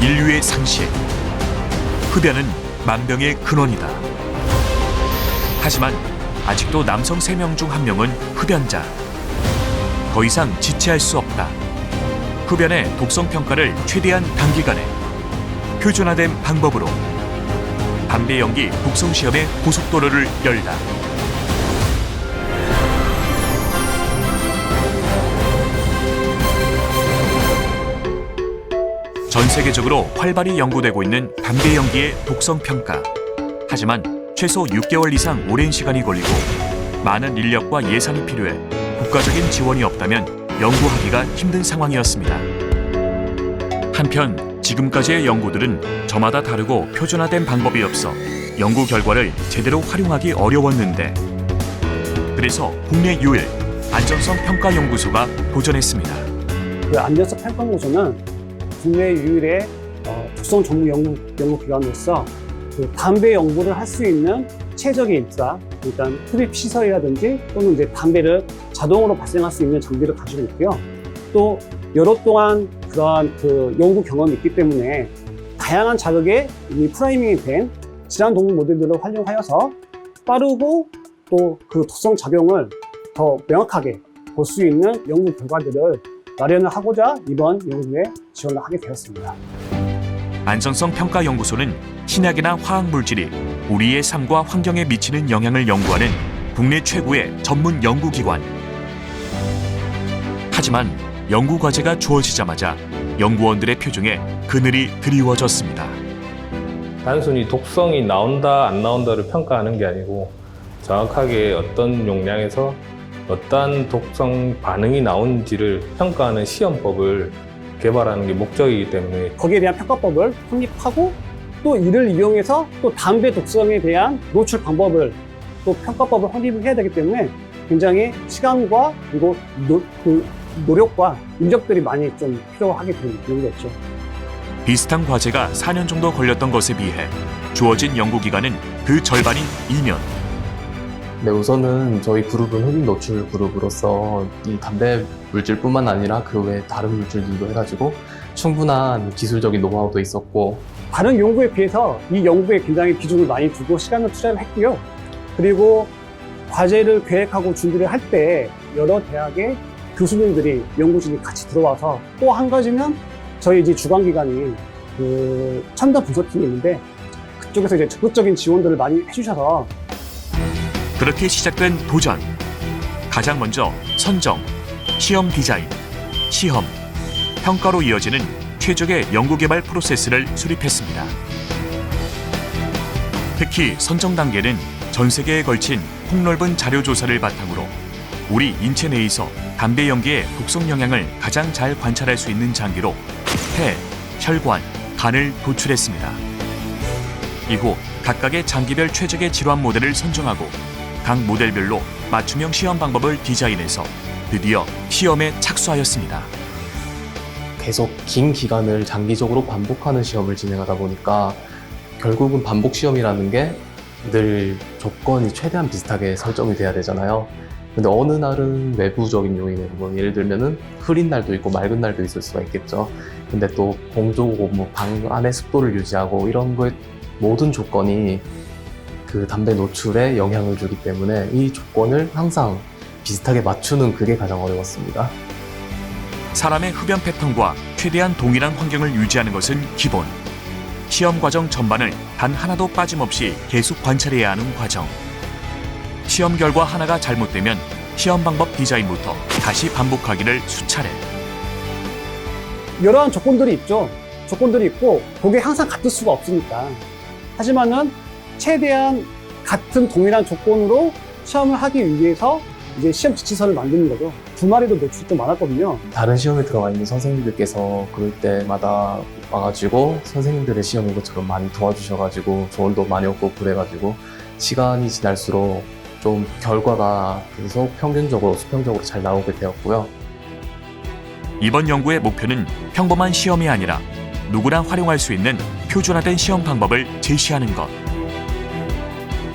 인류의 상실. 흡연은 만병의 근원이다. 하지만 아직도 남성 3명 중 1명은 흡연자. 더 이상 지체할 수 없다. 흡연의 독성 평가를 최대한 단기간에 표준화된 방법으로 담배 연기 독성 시험의 고속도로를 열다. 전 세계적으로 활발히 연구되고 있는 담배 연기의 독성 평가. 하지만 최소 6개월 이상 오랜 시간이 걸리고 많은 인력과 예산이 필요해 국가적인 지원이 없다면 연구하기가 힘든 상황이었습니다. 한편 지금까지의 연구들은 저마다 다르고 표준화된 방법이 없어 연구 결과를 제대로 활용하기 어려웠는데, 그래서 국내 유일 안전성 평가 연구소가 도전했습니다. 그 안전성 평가 연구소는 국내 유일의 독성 전문 연구기관으로서 그 담배 연구를 할 수 있는 최적의 인프라, 일단 흡입 시설이라든지 또는 이제 담배를 자동으로 발생할 수 있는 장비를 가지고 있고요. 또 여러 동안 그러한 그 연구 경험이 있기 때문에 다양한 자극에 이미 프라이밍이 된 질환 동물 모델들을 활용하여서 빠르고 또 그 독성 작용을 더 명확하게 볼 수 있는 연구 결과들을 마련을 하고자 이번 연구에 지원을 하게 되었습니다. 안전성 평가 연구소는 신약이나 화학 물질이 우리의 삶과 환경에 미치는 영향을 연구하는 국내 최고의 전문 연구기관. 하지만 연구 과제가 주어지자마자 연구원들의 표정에 그늘이 드리워졌습니다. 단순히 독성이 나온다 안 나온다를 평가하는 게 아니고 정확하게 어떤 용량에서 어떠한 독성 반응이 나오는지를 평가하는 시험법을 개발하는 게 목적이기 때문에 거기에 대한 평가법을 확립하고 또 이를 이용해서 또 담배 독성에 대한 노출 방법을 또 평가법을 확립을 해야 되기 때문에 굉장히 시간과 그리고 노력과 인력들이 많이 좀 필요하게 되는 연구였죠. 비슷한 과제가 4년 정도 걸렸던 것에 비해 주어진 연구 기간은 그 절반인 2년. 네, 우선은 저희 그룹은 흡입 노출 그룹으로서 이 담배 물질뿐만 아니라 그 외 다른 물질들도 해가지고 충분한 기술적인 노하우도 있었고, 다른 연구에 비해서 이 연구에 굉장히 비중을 많이 두고 시간을 투자를 했고요. 그리고 과제를 계획하고 준비를 할 때 여러 대학의 교수님들이 연구진이 같이 들어와서, 또 한 가지는 저희 이제 주관기관이 그 첨단 분석팀이 있는데 그쪽에서 이제 적극적인 지원들을 많이 해주셔서 그렇게 시작된 도전. 가장 먼저 선정, 시험 디자인, 시험, 평가로 이어지는 최적의 연구개발 프로세스를 수립했습니다. 특히 선정 단계는 전 세계에 걸친 폭넓은 자료 조사를 바탕으로 우리 인체 내에서 담배 연기의 독성 영향을 가장 잘 관찰할 수 있는 장기로 폐, 혈관, 간을 도출했습니다. 이후 각각의 장기별 최적의 질환 모델을 선정하고 각 모델별로 맞춤형 시험 방법을 디자인해서 드디어 시험에 착수하였습니다. 계속 긴 기간을 장기적으로 반복하는 시험을 진행하다 보니까 결국은 반복 시험이라는 게 늘 조건이 최대한 비슷하게 설정이 돼야 되잖아요. 근데 어느 날은 외부적인 요인에 뭐 예를 들면은 흐린 날도 있고 맑은 날도 있을 수가 있겠죠. 근데 또 공조고 뭐 방 안의 습도를 유지하고 이런 것 모든 조건이 그 담배 노출에 영향을 주기 때문에 이 조건을 항상 비슷하게 맞추는 그게 가장 어려웠습니다. 사람의 흡연 패턴과 최대한 동일한 환경을 유지하는 것은 기본. 시험 과정 전반을 단 하나도 빠짐없이 계속 관찰해야 하는 과정. 시험 결과 하나가 잘못되면 시험 방법 디자인부터 다시 반복하기를 수차례. 여러한 조건들이 있죠. 조건들이 있고 그게 항상 같을 수가 없으니까. 하지만은 최대한 같은 동일한 조건으로 시험을 하기 위해서 이제 시험 지침서를 만드는 거죠. 주말에도 노출이 좀 많았거든요. 다른 시험에 들어가 있는 선생님들께서 그럴 때마다 와가지고 선생님들의 시험인 것처럼 많이 도와주셔가지고 조언도 많이 얻고 그래가지고 시간이 지날수록 좀 결과가 계속 평균적으로 수평적으로 잘 나오게 되었고요. 이번 연구의 목표는 평범한 시험이 아니라 누구나 활용할 수 있는 표준화된 시험 방법을 제시하는 것.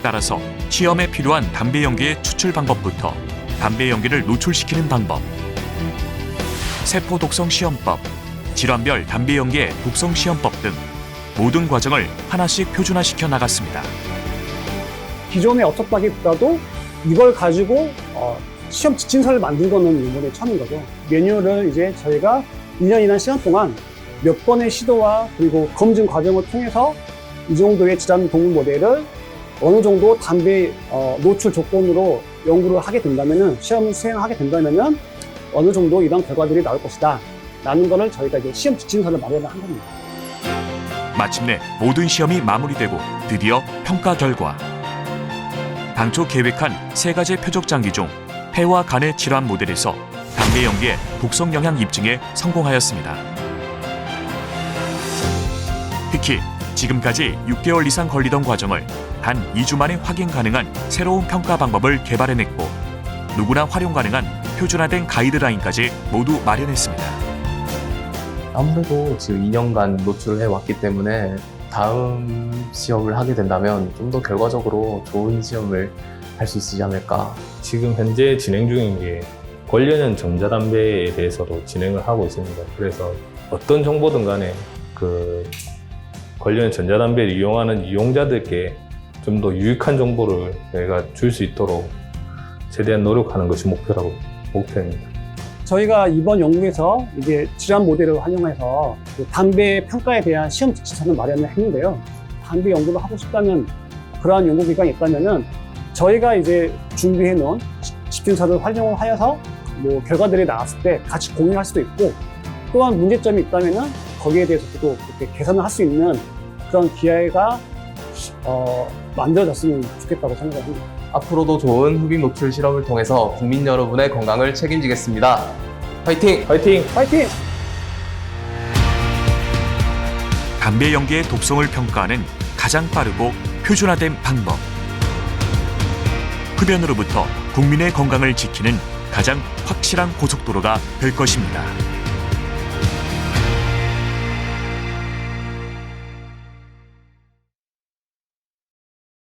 따라서 시험에 필요한 담배 연기의 추출 방법부터 담배 연기를 노출시키는 방법, 세포 독성 시험법, 질환별 담배 연기의 독성 시험법 등 모든 과정을 하나씩 표준화시켜 나갔습니다. 기존의 업적박이보다도 이걸 가지고 시험 지침서를 만든 거는 이번에 처음인 거죠. 매뉴얼을 이제 저희가 2년이라는 시간 동안 몇 번의 시도와 그리고 검증 과정을 통해서 이 정도의 질환 동물 모델을 어느 정도 담배 노출 조건으로 연구를 하게 된다면은, 시험을 수행하게 된다면은 어느 정도 이런 결과들이 나올 것이다 라는 거를 저희가 이제 시험 지침서를 마련을 한 겁니다. 마침내 모든 시험이 마무리되고 드디어 평가 결과. 당초 계획한 3가지 표적 장기 중 폐와 간의 질환 모델에서 담배 연기의 독성 영향 입증에 성공하였습니다. 특히 지금까지 6개월 이상 걸리던 과정을 단 2주 만에 확인 가능한 새로운 평가 방법을 개발해냈고, 누구나 활용 가능한 표준화된 가이드라인까지 모두 마련했습니다. 아무래도 지금 2년간 노출을 해왔기 때문에 다음 시험을 하게 된다면 좀 더 결과적으로 좋은 시험을 할 수 있지 않을까. 지금 현재 진행 중인 게 관련형 전자담배에 대해서도 진행을 하고 있습니다. 그래서 어떤 정보든 간에 그 관련 전자담배를 이용하는 이용자들께 좀 더 유익한 정보를 저희가 줄 수 있도록 최대한 노력하는 것이 목표입니다. 저희가 이번 연구에서 이제 질환 모델을 활용해서 그 담배 평가에 대한 시험 지침서를 마련을 했는데요. 담배 연구를 하고 싶다면, 그러한 연구기관이 있다면은 저희가 이제 준비해 놓은 지침서를 활용을 하여서 뭐 결과들이 나왔을 때 같이 공유할 수도 있고, 또한 문제점이 있다면은 거기에 대해서도 그렇게 개선을 할 수 있는 그런 기회가 만들어졌으면 좋겠다고 생각을 합니다. 앞으로도 좋은 흡입 노출 실험을 통해서 국민 여러분의 건강을 책임지겠습니다. 화이팅! 화이팅! 파이팅! 담배 연기의 독성을 평가하는 가장 빠르고 표준화된 방법. 흡연으로부터 국민의 건강을 지키는 가장 확실한 고속도로가 될 것입니다.